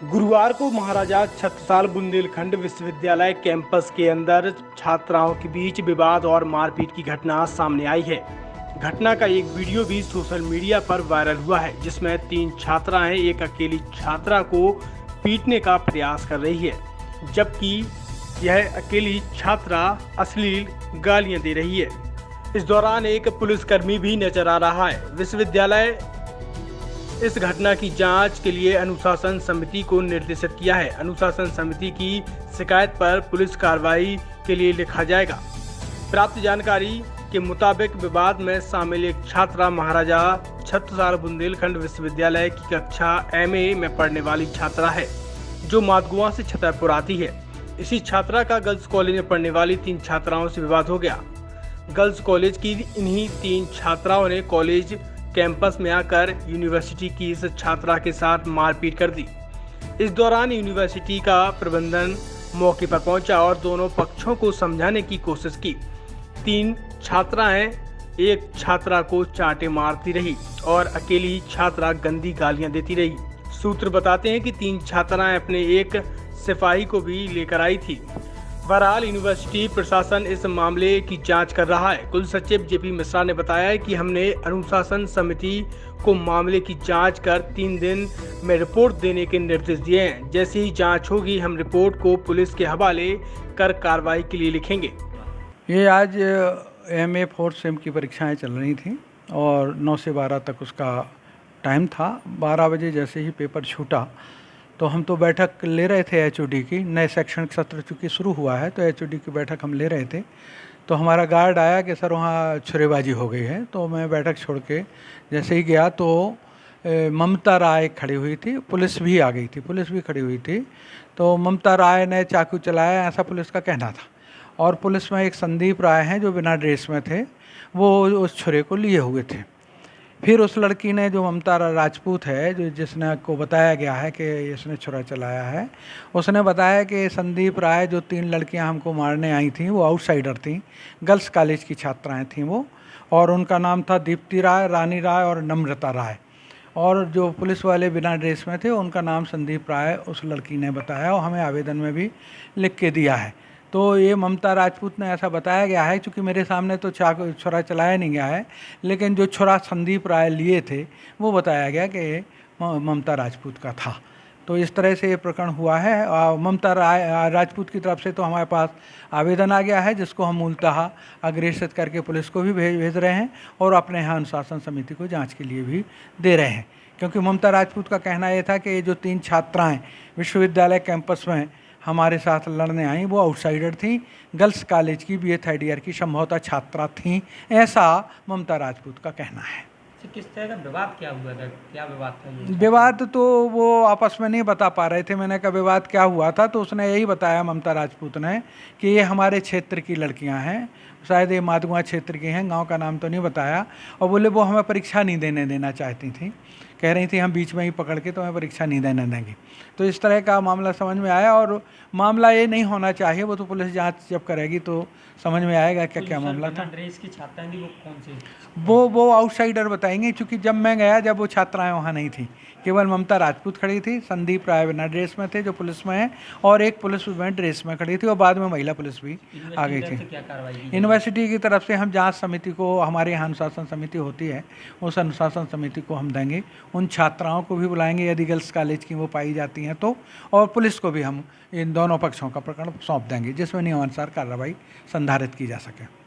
गुरुवार को महाराजा छत्रसाल बुंदेलखंड विश्वविद्यालय कैंपस के अंदर छात्राओं के बीच विवाद और मारपीट की घटना सामने आई है। घटना का एक वीडियो भी सोशल मीडिया पर वायरल हुआ है, जिसमें 3 छात्राएं एक अकेली छात्रा को पीटने का प्रयास कर रही है, जबकि यह अकेली छात्रा अश्लील गालियां दे रही है। इस दौरान एक पुलिसकर्मी भी नजर आ रहा है। विश्वविद्यालय इस घटना की जांच के लिए अनुशासन समिति को निर्देशित किया है। अनुशासन समिति की शिकायत पर पुलिस कार्रवाई के लिए लिखा जाएगा। प्राप्त जानकारी के मुताबिक विवाद में शामिल एक छात्रा महाराजा छत्रसाल बुंदेलखंड विश्वविद्यालय की कक्षा MA में पढ़ने वाली छात्रा है, जो माधगुआ से छतरपुर आती है। इसी छात्रा का गर्ल्स कॉलेज में पढ़ने वाली 3 छात्राओं से विवाद हो गया। गर्ल्स कॉलेज की इन्हीं 3 छात्राओं ने कॉलेज कैंपस में आकर यूनिवर्सिटी की इस छात्रा के साथ मारपीट कर दी। इस दौरान यूनिवर्सिटी का प्रबंधन मौके पर पहुंचा और दोनों पक्षों को समझाने की कोशिश की। 3 छात्राएं एक छात्रा को चांटे मारती रही और अकेली छात्रा गंदी गालियां देती रही। सूत्र बताते हैं कि 3 छात्राएं अपने एक सिपाही को भी लेकर आई थी। बहरहाल यूनिवर्सिटी प्रशासन इस मामले की जांच कर रहा है। कुल सचिव JP मिश्रा ने बताया कि हमने अनुशासन समिति को मामले की जांच कर 3 दिन में रिपोर्ट देने के निर्देश दिए हैं। जैसे ही जांच होगी, हम रिपोर्ट को पुलिस के हवाले कर कार्रवाई के लिए लिखेंगे। ये आज MA 4th सेम की परीक्षाएं चल रही थी और 9 से 12 तक उसका टाइम था। 12 बजे जैसे ही पेपर छूटा तो हम तो बैठक ले रहे थे HOD की। नए शैक्षणिक सत्र चूँकि शुरू हुआ है तो HOD की बैठक हम ले रहे थे। तो हमारा गार्ड आया कि सर वहाँ छुरेबाजी हो गई है। तो मैं बैठक छोड़ के जैसे ही गया तो ममता राय खड़ी हुई थी, पुलिस भी आ गई थी, पुलिस भी खड़ी हुई थी। तो ममता राय ने चाकू चलाया, ऐसा पुलिस का कहना था। और पुलिस में एक संदीप राय हैं जो बिना ड्रेस में थे, वो उस छुरे को लिए हुए थे। फिर उस लड़की ने, जो ममता राजपूत है, जो जिसने को बताया गया है कि इसने छुरा चलाया है, उसने बताया कि संदीप राय जो 3 लड़कियां हमको मारने आई थीं वो आउटसाइडर थीं, गर्ल्स कॉलेज की छात्राएं थीं वो, और उनका नाम था दीप्ति राय, रानी राय और नम्रता राय। और जो पुलिस वाले बिना ड्रेस में थे उनका नाम संदीप राय उस लड़की ने बताया और हमें आवेदन में भी लिख के दिया है। तो ये ममता राजपूत ने ऐसा बताया गया है, क्योंकि मेरे सामने तो छुरा चलाया नहीं गया है, लेकिन जो छुरा संदीप राय लिए थे वो बताया गया कि ममता राजपूत का था। तो इस तरह से ये प्रकरण हुआ है। ममता राजपूत की तरफ से तो हमारे पास आवेदन आ गया है, जिसको हम मूलतः अग्रेसित करके पुलिस को भी भेज रहे हैं और अपने यहाँ अनुशासन समिति को जाँच के लिए भी दे रहे हैं। क्योंकि ममता राजपूत का कहना ये था कि ये जो 3 छात्राएँ विश्वविद्यालय कैंपस में हमारे साथ लड़ने आई वो आउटसाइडर थी, गर्ल्स कॉलेज की BA 3rd ईयर की संभवतः छात्रा थी, ऐसा ममता राजपूत का कहना है। किस तरह का विवाद क्या हुआ था, क्या विवाद था ये? विवाद तो वो आपस में नहीं बता पा रहे थे। मैंने कहा विवाद क्या हुआ था, तो उसने यही बताया, ममता राजपूत ने, कि ये हमारे क्षेत्र की लड़कियां हैं, शायद ये माधगुआ क्षेत्र की हैं, गांव का नाम तो नहीं बताया, और बोले वो हमें परीक्षा नहीं देना चाहती थी, कह रही थी हम बीच में ही पकड़ के तो हमें परीक्षा नहीं देने देंगे। तो इस तरह का मामला समझ में आया, और मामला ये नहीं होना चाहिए, वो तो पुलिस जांच जब करेगी तो समझ में आएगा क्या क्या मामला था। ड्रेस की छात्राएं थी, वो कौन सी? वो आउटसाइडर बताएंगे, क्योंकि जब मैं गया जब वो छात्राएं वहाँ नहीं थी, केवल ममता राजपूत खड़ी थी, संदीप राय बिना ड्रेस में थे जो पुलिस में है, और एक पुलिस में ड्रेस में खड़ी थी, और बाद में महिला पुलिस भी आ गई थी। यूनिवर्सिटी की तरफ से हम जांच समिति को, हमारे यहाँ अनुशासन समिति होती है, उस अनुशासन समिति को हम देंगे। उन छात्राओं को भी बुलाएंगे यदि गर्ल्स कॉलेज की वो पाई जाती हैं तो, और पुलिस को भी हम इन दोनों पक्षों का प्रकरण सौंप देंगे, जिसमें नियमानुसार कार्रवाई संधारित की जा सके।